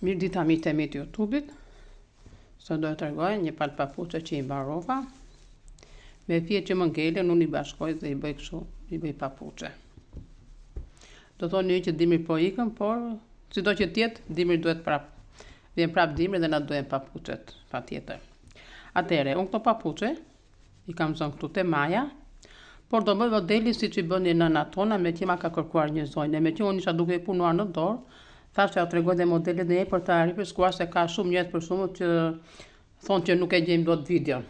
Mirë dita mitë e mitë YouTube-it. Sot do të tregoj një palë papuçe që i mbarova. Me fije që më ngelen, unë i bashkoj dhe i bëj kështu, i bëj papuçe. Do thoni që dimri po ikën, por sido që tjetë, dimri duhet prap. Vjen prap dimri dhe na duhen papuçet, patjetër. Atëherë, unë këto papuçe i kam zënë këtu te maja, por do bëj modeli siç i bënin nënat tona, me që ma ka kërkuar një zonjë. Me që unë isha duke i punuar në dorë, thashë ja tregoj dhe modelet dhe për të arritur, skuar se ka shumë njerëz për shkakun që thonë që nuk e gjejmë dot videon.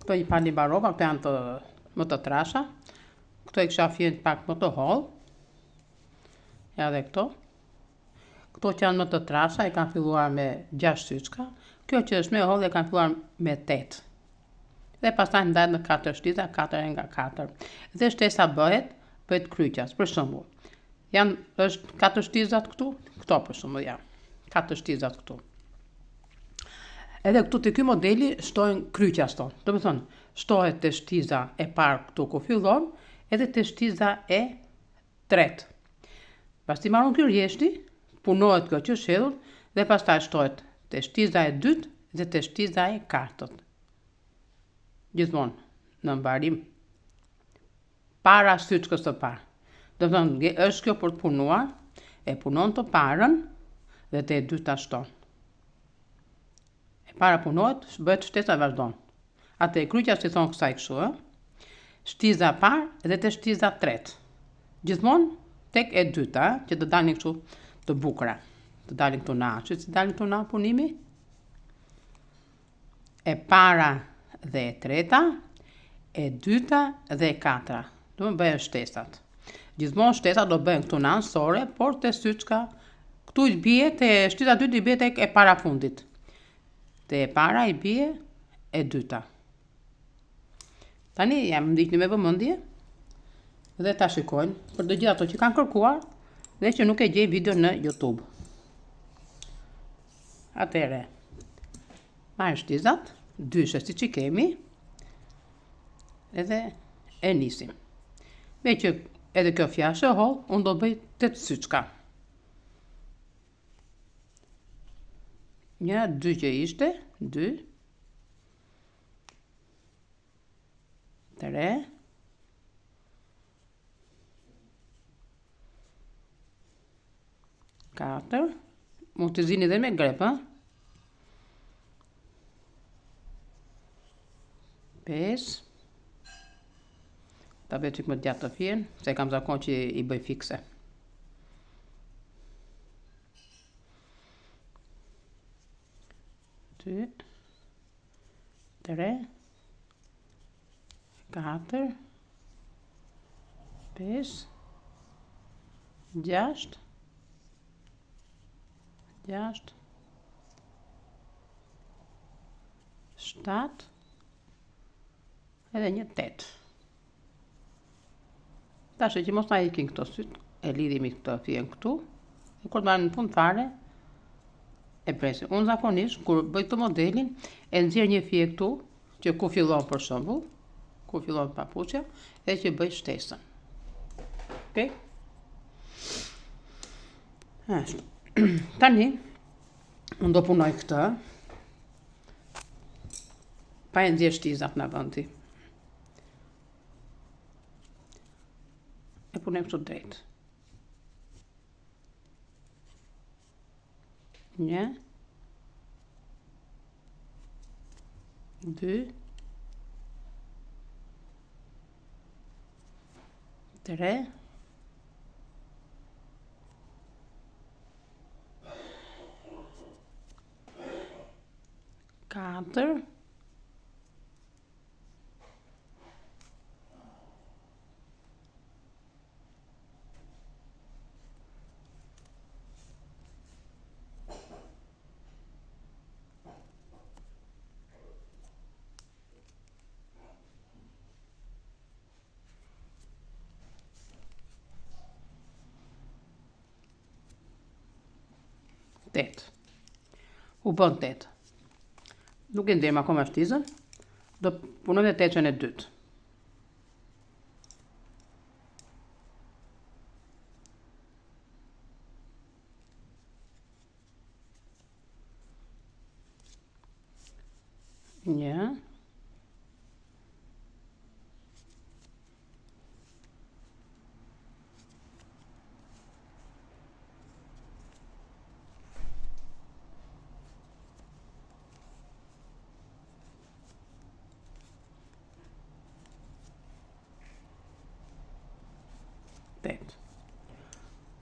Këto i pani barova, këto janë të më të trasha. Këto i kisha fjen pak më të hollë. Edhe këto. Këto që janë më të trasha, i kanë filluar me 6 syçka. Kjo që është më e hollë e kanë filluar me 8. Dhe pastaj ndahet në 4 shtiza, 4 nga 4. Dhe shtesa bëhet kryqas, për shembull. Është 4 shtizat këtu, këto për shembull janë. 4 shtizat këtu. Edhe këtu te ky modeli shtohen kryqas tonë. Do të thonë, shtohet te shtiza e parë këtu ku fillon, edhe te shtiza e tretë. Pasti marrun ky rjeshti, punohet kjo që shedhur dhe pastaj shtohet te shtiza e dytë dhe te shtiza e katërt. Gjithmonë në mbarim para syçkës së parë. Do të thonë, është kjo për të punuar, e punon të parën dhe te e dyta shton. E para punohet, bëhet shtesa vazhdon. Atë e kryqja si thon kësaj kështu, shtiza parë dhe te shtiza tretë. Gjithmonë tek e dyta, që të dalin kështu të bukura. Të dalin këtu na, që si dalin këtu na punimi. E para dhe e treta, e dyta dhe e katra. Do të bëhen shtesat. Gjithmonë shtesat do bëhen këtu në ansore, por te syçka këtu i bie te shtiza e dytë i bie tek e para fundit. Te e para i bie e dyta. Tani jam ndikni me vëmendje dhe ta shikojnë për të gjithë ato që kanë kërkuar dhe që nuk e gjej video në YouTube. Atëre, marr shtizat, dyshe siç i kemi, edhe e nisim. Me që edhe kjo fjashë e hollë, unë do bëj 8 syçka. 1, 2 që ishte, 2, 3, 4, mund të zini dhe me grep, 5, ta bëj çik më gjatë të fjen, se kam zakon që i bëj fikse. 2, 3, 4, 5, 6, 7, edhe një 8. Tash që mos na ikin këto syt, e lidhimi këto fjen këtu, e kur të marrim në fund fare, e presim. Unë zakonisht, kur bëj të modelin, e nxjerr një fije këtu, që ku fillon për shembull, ku fillon papuçja, dhe që bëj shtesën. Okej? Ashtu. Tani, unë do punoj këtë, pa e nxjerr shtizat në vendi. E punojmë kështu drejt. 1, 2, 3, 4, 8. U bën 8. Nuk e ndem akoma shtizën. Do punoj të 8-ën e dytë. Një.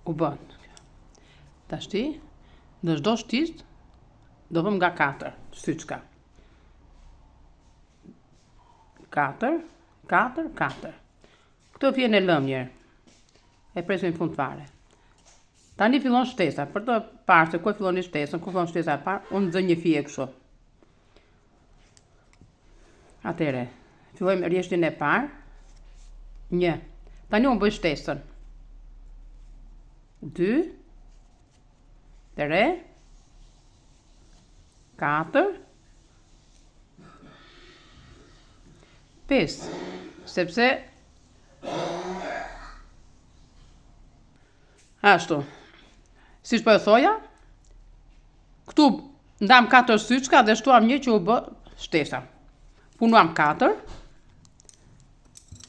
U bën. Tashti, në çdo shtisë do vëm nga 4 syçka. 4, 4, 4. Këto vjen e lëmjer. E presim në fund fare. Tani fillon shtesa. Për të parë se ku fillon shtesën, ku fillon shtesa e parë, unë zë një fije kështu. Atëre, fillojmë rrjeshtin e parë. 1. Tani unë bëj shtesën. 2, 3, 4, 5, sepse ashtu, si që po e thoja, këtu ndam 4 syçka dhe shtuam një që u bë shtesa. Punuam 4,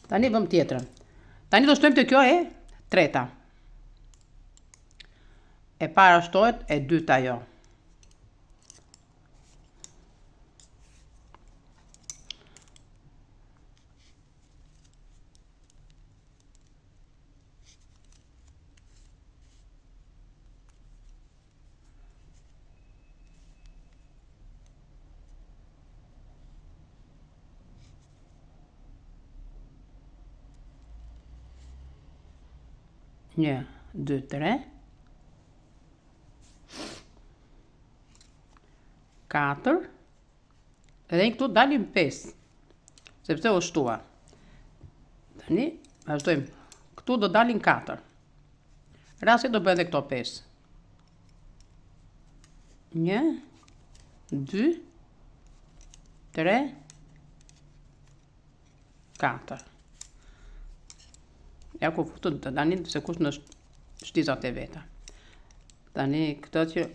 tani vëm tjetrën. Tani do shtojmë të kjo e treta. E para shtohet, e dyta jo. Një, 2, 3. 4, edhe këtu dalim 5, sepse u shtua. Tani, vazhdojmë. Këtu do dalin 4. Rasti do bëjë edhe këto 5. 1, 2, 3, 4. Ja ku futën të tani se kush në shtizat e veta. Tani këtë që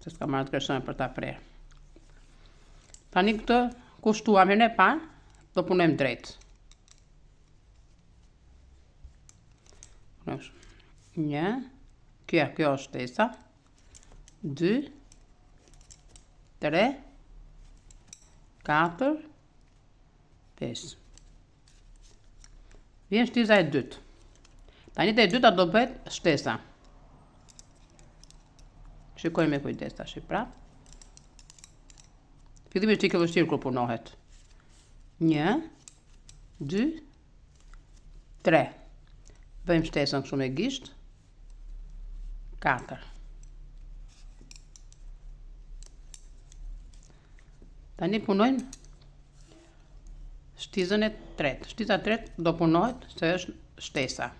se s'ka marrë të kërshën për ta prerë. Tani këtë kushtuam herën e parë, do punojmë drejt. Një, kjo është shtesa. 2, 3, 4, 5. Vjen shtiza e dytë. Tani te e dyta do bëhet shtesa. Shikojmë me kujdes tash prap. Fillimisht që vështirë kur punohet. 1, 2, 3. Bëjmë shtesën kështu me gisht. 4. Tani punojmë shtizën e tretë. Shtiza e tretë do punohet se është shtesa.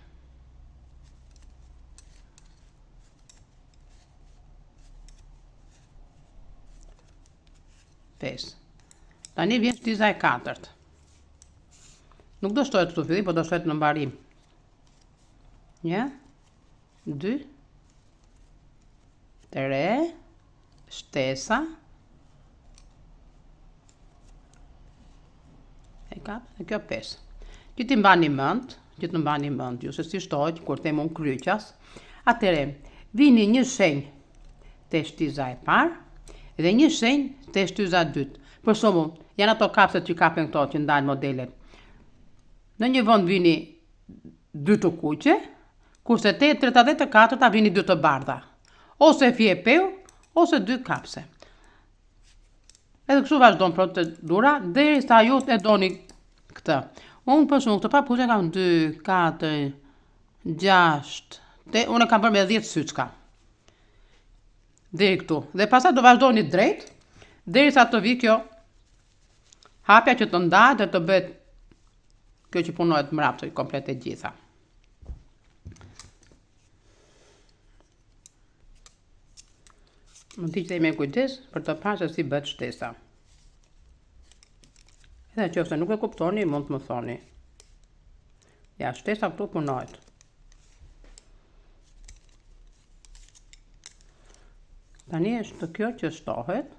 Tani vjen shtiza e katërt. Nuk do shtohet këtu fillim, po do shtohet në mbarim. 1, 2, 3, shtesa. E 4, e kjo 5. Që ti mbani mend, ju se si shtohet kur them unë kryqas. Atëre, vini një shenjë te shtiza e parë dhe një shenjë te shtiza e dytë. Për shembull, janë ato kapset që kapen këto që ndajnë modelet. Në një vend vini 2 të kuqe, kurse te e treta dhe të katërta vini 2 të bardha. Ose fije peu, ose 2 kapse. Edhe kështu vazhdon procedura derisa ju e doni këtë. Unë për shembull, këtë papuçe kam 2, 4, 6, unë kam bërë me 10 syçka. Deri këtu. Dhe pastaj do vazhdoni drejt derisa të vi kjo hapja që të ndahet dhe të bëhet kjo që punohet mbrapsht komplet e gjitha. Më ndiqni me kujdes për të parë se si bëhet shtesa. Edhe nëse nuk e kuptoni, mund të më thoni. Ja, shtesa këtu punohet. Tani është kjo që shtohet.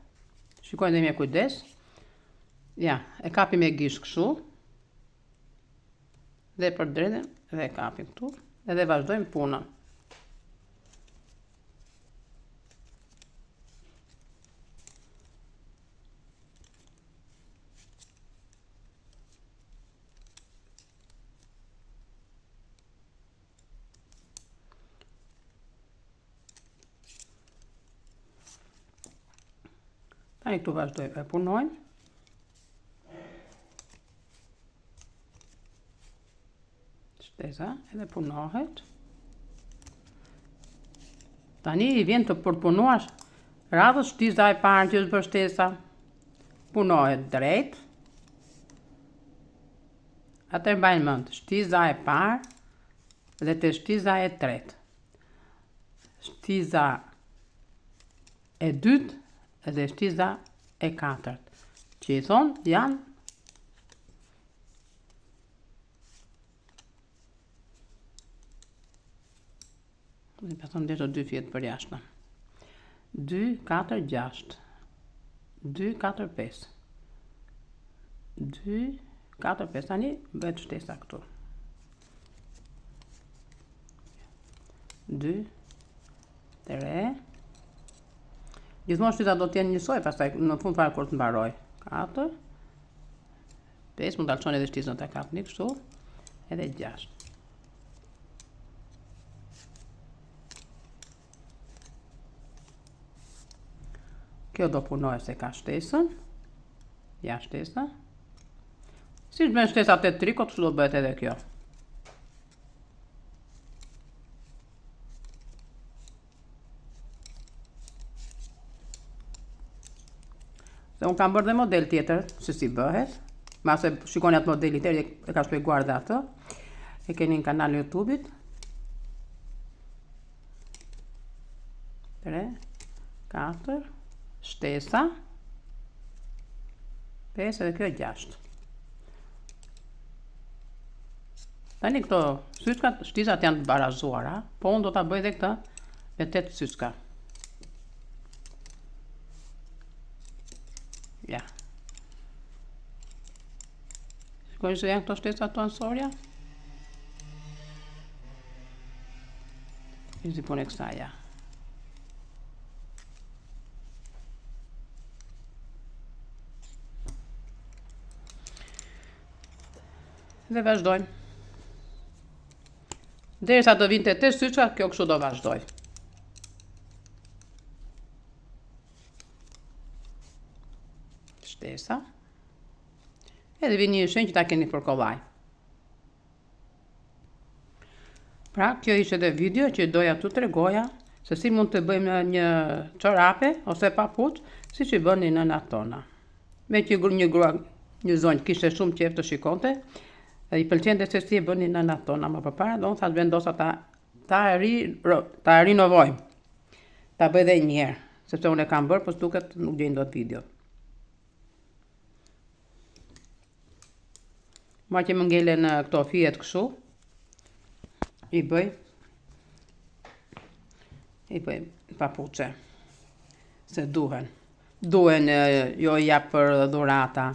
Shikojnë dhe me kujdes. Ja, e kapi me gish kështu. Dhe për dredhen dhe e kapi këtu. Edhe vazhdojmë punën. Tani këtu vazhdojmë e punojmë. Shtesa edhe punohet. Tani i vjen të përpunuash radhës shtiza e parë që është bërë shtesa. Punohet drejt. Atër mbajnë mend, shtiza e parë dhe të shtiza e tretë. Shtiza e dytë dhe shtiza e katërt. Që i thonë janë dhe për thonë dhe të dy fjetë për jashtë. 2, 4, 6. 2, 4, 5. 2, 4, 5. Tani bëhet shtesa këtu. 2, 3. Gjithmonë shtesa do t'jenë njësoj, pastaj në fund fare kur të mbaroj. 4, 5, mund të alçoni edhe shtizën të kapni kështu, edhe 6. Kjo do punoj se ka shtesën. Ja shtesa. Si me shtesat e trikot, kështu do bëhet edhe kjo. Se unë kam bërë dhe model tjetër, se si bëhet. Mase shikoni atë modeli tjetër, e ka shpjeguar dhe atë. E keni në kanal YouTube-it. 3, 4, shtesa, 5 edhe kjo 6. Tani këto syçkat, shtizat janë të barazuara, po unë do ta bëj dhe këtë me 8 syçka. Ja. Shikoni se janë këto shtesat të ansorja. I zipon e kësa, ja. Dhe vazhdojmë. Derisa të vinte 8 syçka, kjo kështu do vazhdoj. Shtesa. Edhe vini një shenjë që ta keni për kollaj. Pra, kjo ishte dhe video që doja t'u tregoja se si mund të bëjmë një çorape ose papuç, siç i bënin nënat tona. Me që një zonjë kishte shumë qejf të shikonte, i pëlqente se si e bënin nënat tona më përpara, do unë thash vendosa ta rinovoj. Ta bëj edhe një herë, sepse unë e kam bërë, po s'duket nuk gjej dot video. Ma që më ngelen këto fijet kështu, i bëj papuçe, se duhen. Duhen, jo i jap për dhurata.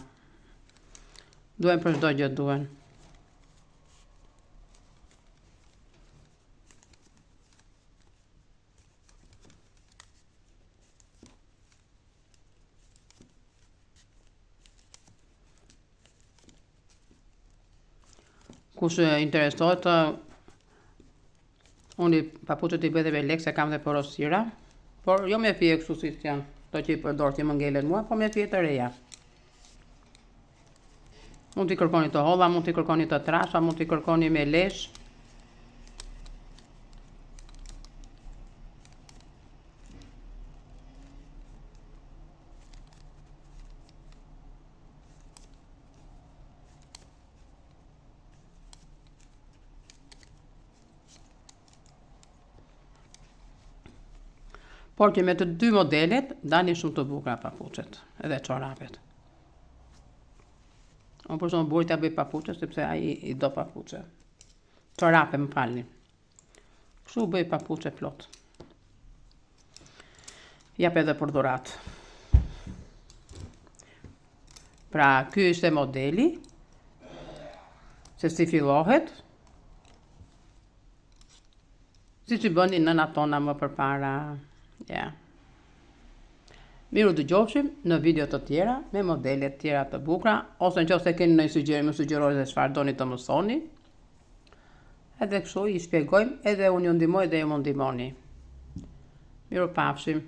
Duhen për çdo gjë duhen. Kush interesohet, unë papuçet i bëj dhe me lekë se kam dhe porosira, por jo me fije kështu si janë, to që i përdor që më ngelen mua, po me fije të reja. Mund t'i kërkoni të holla, mund t'i kërkoni të trasha, mund t'i kërkoni me lesh. Por që me të dy modelet, dani shumë të bukura papuçet, edhe çorapet. Unë për shumë burit ja bëj papuçe, sepse ai i do papuçe. Çorape, më falni. Kështu bëj papuçe plot. Jap edhe për dhuratë. Pra, ky ishte modeli, se si fillohet, si që bëni nëna tona më përpara. Yeah. Miru dëgjofshim në video të tjera me modele të tjera të bukura, ose nëse keni ndonjë sugjerim, më sugjeroni se çfarë doni të mësoni. Edhe kështu i shpjegojmë, edhe unë ju ndihmoj dhe ju më ndihmoni. Mirupafshim.